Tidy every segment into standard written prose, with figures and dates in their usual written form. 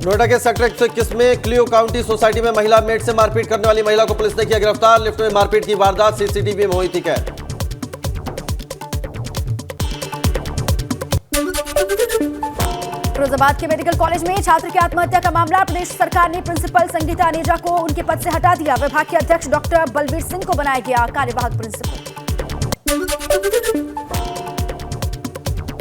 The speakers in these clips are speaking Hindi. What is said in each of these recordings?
नोएडा के सेक्टर 121 में क्लियो काउंटी सोसाइटी में महिला मेड से मारपीट करने वाली महिला को पुलिस ने किया गिरफ्तार। लिफ्ट में मारपीट की वारदात सीसीटीवी में हुई थी कैद। फिरोजाबाद के मेडिकल कॉलेज में छात्र की आत्महत्या का मामला। प्रदेश सरकार ने प्रिंसिपल संगीता अनेजा को उनके पद से हटा दिया। विभाग के अध्यक्ष डॉक्टर बलबीर सिंह को बनाया गया कार्यवाहक प्रिंसिपल।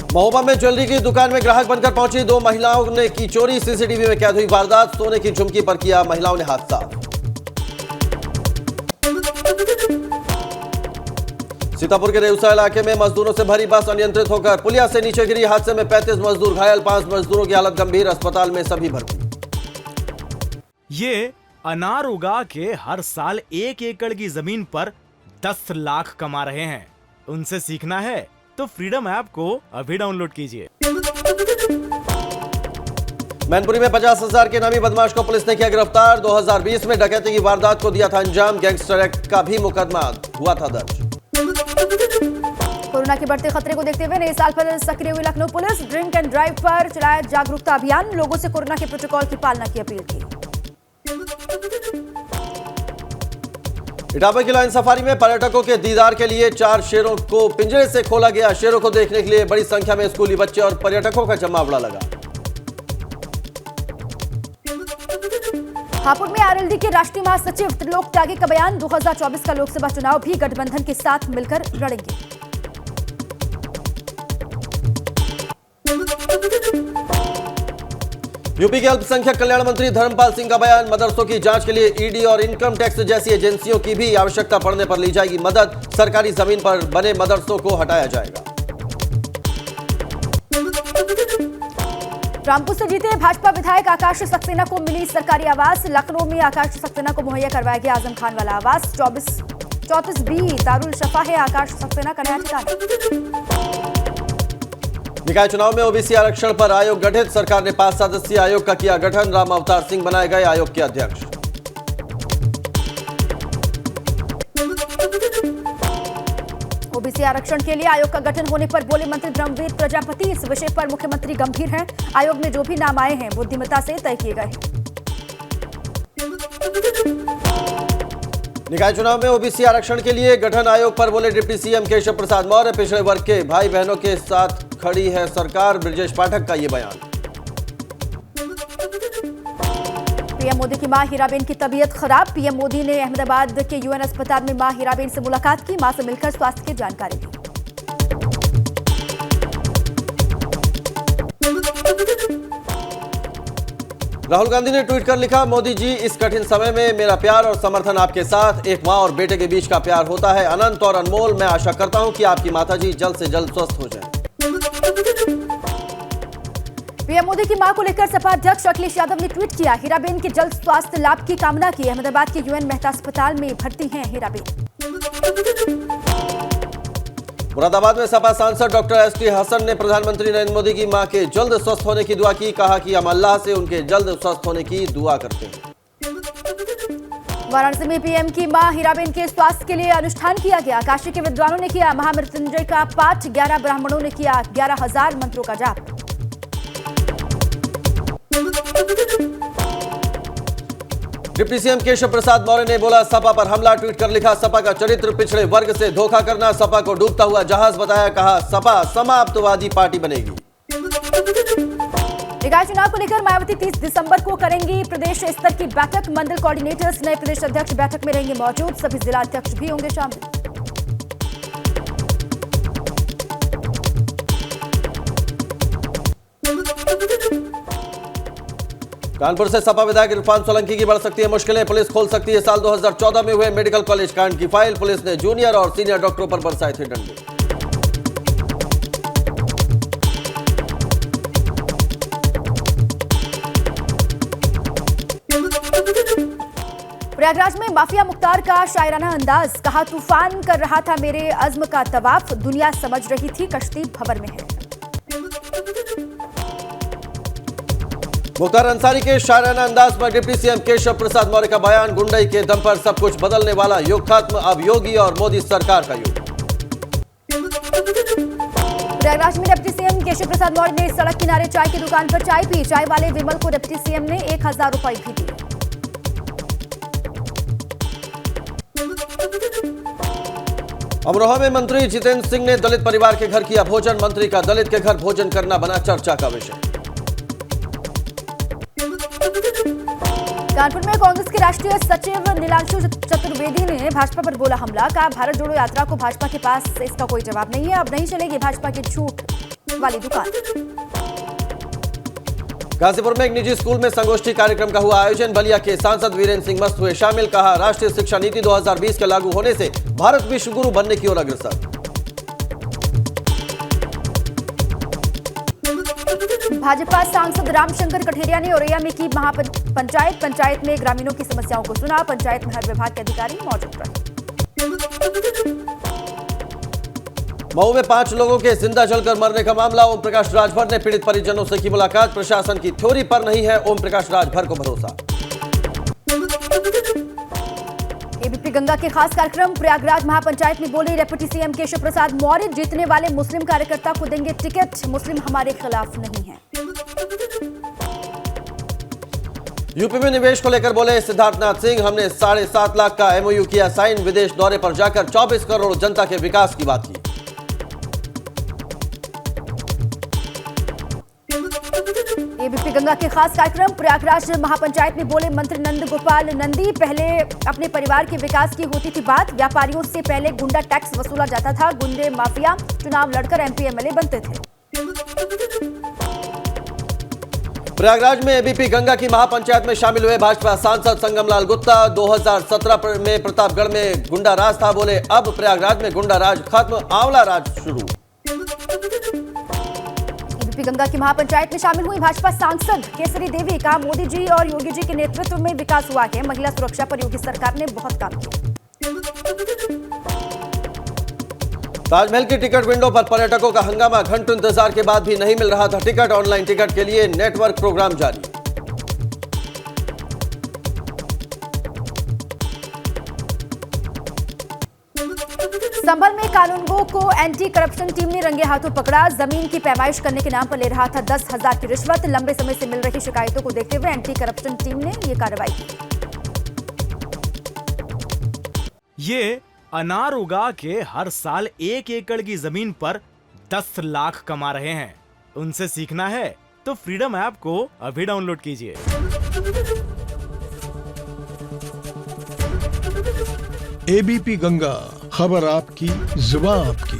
महोबा में ज्वेलरी की दुकान में ग्राहक बनकर पहुंची दो महिलाओं ने की चोरी। सीसीटीवी में कैद हुई वारदात। सोने की झुमकी पर किया महिलाओं ने हाथ साफ। सीतापुर के रेउसा इलाके में मजदूरों से भरी बस अनियंत्रित होकर पुलिया से नीचे गिरी। हादसे में 35 मजदूर घायल, 5 मजदूरों की हालत गंभीर। अस्पताल में सभी भर्ती। ये अनार उगा के हर साल 1 एकड़ की जमीन पर 10 लाख कमा रहे हैं। उनसे सीखना है तो फ्रीडम ऐप को अभी डाउनलोड कीजिए। मैनपुरी में 50,000 के नामी बदमाश को पुलिस ने किया गिरफ्तार। 2020 में डकैती की वारदात को दिया था अंजाम। गैंगस्टर एक्ट का भी मुकदमा हुआ था दर्ज। कोरोना के बढ़ते खतरे को देखते हुए नए साल पर सक्रिय हुई Lucknow police. Drink and drive पर चलाया जागरूकता अभियान। लोगों से कोरोना के प्रोटोकॉल की पालना की अपील की। इटावा की लाइन सफारी में पर्यटकों के दीदार के लिए 4 शेरों को पिंजरे से खोला गया। शेरों को देखने के लिए बड़ी संख्या में स्कूली बच्चे और पर्यटकों का जमावड़ा लगा। हापुड़ में आरएलडी के राष्ट्रीय महासचिव त्रिलोक त्यागी का बयान। 2024 का लोकसभा चुनाव भी गठबंधन के साथ मिलकर लड़ेंगे। यूपी के अल्पसंख्यक कल्याण मंत्री धर्मपाल सिंह का बयान। मदरसों की जांच के लिए ईडी और इनकम टैक्स जैसी एजेंसियों की भी आवश्यकता पड़ने पर ली जाएगी मदद। सरकारी जमीन पर बने मदरसों को हटाया जाएगा। रामपुर से जीते भाजपा विधायक आकाश सक्सेना को मिली सरकारी आवास। लखनऊ में आकाश सक्सेना को मुहैया करवाया गया आजम खान वाला आवास। 34 बी दारुल शफा है आकाश सक्सेना का नया ठिकाना। निकाय चुनाव में ओबीसी आरक्षण पर आयोग गठित। सरकार ने 5 सदस्यीय आयोग का किया गठन। राम अवतार सिंह बनाए गए आयोग के अध्यक्ष। ओबीसी आरक्षण के लिए आयोग का गठन होने पर बोले मंत्री धर्मवीर प्रजापति। इस विषय पर मुख्यमंत्री गंभीर हैं। आयोग में जो भी नाम आए हैं बुद्धिमत्ता से तय किए गए। निकाय चुनाव में ओबीसी आरक्षण के लिए गठन आयोग पर बोले डिप्टी सीएम केशव प्रसाद मौर्य। पिछड़े वर्ग के भाई बहनों के साथ खड़ी है सरकार। ब्रजेश पाठक का ये बयान। पीएम मोदी की मां हीराबेन की तबीयत खराब। पीएम मोदी ने अहमदाबाद के यूएन अस्पताल में मां हीराबेन से मुलाकात की। मां से मिलकर स्वास्थ्य की जानकारी ली। राहुल गांधी ने ट्वीट कर लिखा, मोदी जी इस कठिन समय में मेरा प्यार और समर्थन आपके साथ। एक मां और बेटे के बीच का प्यार होता है अनंत और अनमोल। मैं आशा करता हूं कि आपकी माताजी जल्द से जल्द स्वस्थ हो जाए। पीएम मोदी की मां को लेकर सपा अध्यक्ष अखिलेश यादव ने ट्वीट किया। हीराबेन के जल्द स्वास्थ्य लाभ की कामना की। अहमदाबाद के यूएन मेहता अस्पताल में भर्ती हैं हीराबेन। मुरादाबाद में सपा सांसद डॉक्टर एसटी हसन ने प्रधानमंत्री नरेंद्र मोदी की मां के जल्द स्वस्थ होने की दुआ की। कहा कि हम अल्लाह से उनके जल्द स्वस्थ होने की दुआ करते हैं। वाराणसी में पीएम की मां हीराबेन के स्वास्थ्य के लिए अनुष्ठान किया गया। काशी के विद्वानों ने किया महामृत्युंजय का पाठ। 11 ब्राह्मणों ने किया 11,000 मंत्रों का जाप। डिप्टी सीएम केशव प्रसाद मौर्य ने बोला सपा पर हमला। ट्वीट कर लिखा, सपा का चरित्र पिछड़े वर्ग से धोखा करना। सपा को डूबता हुआ जहाज बताया। कहा सपा समाप्तवादी पार्टी बनेगी। निकाय चुनाव को लेकर मायावती 30 दिसंबर को करेंगी प्रदेश स्तर की बैठक। मंडल कोऑर्डिनेटर्स नए प्रदेश अध्यक्ष बैठक में रहेंगे मौजूद। सभी जिला अध्यक्ष भी होंगे शामिल। कानपुर से सपा विधायक इरफान सोलंकी की बढ़ सकती है मुश्किलें। पुलिस खोल सकती है साल 2014 में हुए मेडिकल कॉलेज कांड की फाइल। पुलिस ने जूनियर और सीनियर डॉक्टरों पर बरसाए थे डंडे। प्रयागराज में माफिया मुख्तार का शायराना अंदाज। कहा तूफान कर रहा था मेरे अज़्म का तवाफ। दुनिया समझ रही थी कश्ती भंवर में है। मुख्तार अंसारी के शायराना अंदाज पर डिप्टी सीएम केशव प्रसाद मौर्य का बयान। गुंडई के दम पर सब कुछ बदलने वाला युग खत्म। अब योगी और मोदी सरकार का युग। प्रयागराज में डिप्टी सीएम केशव प्रसाद मौर्य ने सड़क किनारे चाय की दुकान पर चाय पी। चाय वाले विमल को डिप्टी सीएम ने 1000 रुपए भी दिए। अमरोहा में मंत्री जितेंद्र सिंह ने दलित परिवार के घर किया भोजन। मंत्री का दलित के घर भोजन करना बना चर्चा का विषय। कानपुर में कांग्रेस के राष्ट्रीय सचिव नीलांशु चतुर्वेदी ने भाजपा पर बोला हमला। कहा भारत जोड़ो यात्रा को भाजपा के पास इसका कोई जवाब नहीं है। अब नहीं चलेगी भाजपा की झूठ वाली दुकान। गाजीपुर में एक निजी स्कूल में संगोष्ठी कार्यक्रम का हुआ आयोजन। बलिया के सांसद वीरेंद्र सिंह मस्त हुए शामिल। कहा राष्ट्रीय शिक्षा नीति 2020 के लागू होने से भारत विश्व गुरु बनने की ओर अग्रसर। भाजपा सांसद रामशंकर कठेरिया ने औरैया में की पंचायत में ग्रामीणों की समस्याओं को सुना। पंचायत में हर विभाग के अधिकारी मौजूद रहे। मऊ में 5 लोगों के जिंदा जलकर मरने का मामला। ओम प्रकाश राजभर ने पीड़ित परिजनों से की मुलाकात। प्रशासन की थ्योरी पर नहीं है ओम प्रकाश राजभर को भरोसा। एबीपी गंगा के खास कार्यक्रम प्रयागराज महापंचायत में बोले डिप्टी सीएम केशव प्रसाद मौर्य। जीतने वाले मुस्लिम कार्यकर्ता को देंगे टिकट। मुस्लिम हमारे खिलाफ नहीं है। यूपी में निवेश को लेकर बोले सिद्धार्थनाथ सिंह। हमने 7.5 लाख का एमओयू किया साइन। विदेश दौरे पर जाकर 24 करोड़ जनता के विकास की बात की। एबीपी गंगा के खास कार्यक्रम प्रयागराज महापंचायत में बोले मंत्री नंद गोपाल नंदी। पहले अपने परिवार के विकास की होती थी बात। व्यापारियों से पहले गुंडा टैक्स वसूला जाता था। गुंडे माफिया चुनाव लड़कर एमपी एमएलए बनते थे। प्रयागराज में एबीपी गंगा की महापंचायत में शामिल हुए भाजपा सांसद संगमलाल गुप्ता। 2017 में प्रतापगढ़ में गुंडा राज था। बोले अब प्रयागराज में गुंडा राज खत्म, आंवला राज शुरू। एबीपी गंगा की महापंचायत में शामिल हुई भाजपा सांसद केसरी देवी। कहा मोदी जी और योगी जी के नेतृत्व में विकास हुआ है। महिला सुरक्षा पर योगी सरकार ने बहुत काम किया। ताजमहल की टिकट विंडो पर पर्यटकों का हंगामा। घंटों इंतजार के बाद भी नहीं मिल रहा था टिकट। ऑनलाइन टिकट के लिए नेटवर्क प्रोग्राम जारी। संभल में कानूनगो को एंटी करप्शन टीम ने रंगे हाथों पकड़ा। जमीन की पैमाइश करने के नाम पर ले रहा था 10,000 की रिश्वत। लंबे समय से मिल रही शिकायतों को देखते हुए एंटी करप्शन टीम ने यह कार्रवाई की। ये अनार उगा के हर साल 1 एकड़ की जमीन पर 10 लाख कमा रहे हैं। उनसे सीखना है तो फ्रीडम ऐप को अभी डाउनलोड कीजिए। एबीपी गंगा, खबर आपकी, जुबान आपकी।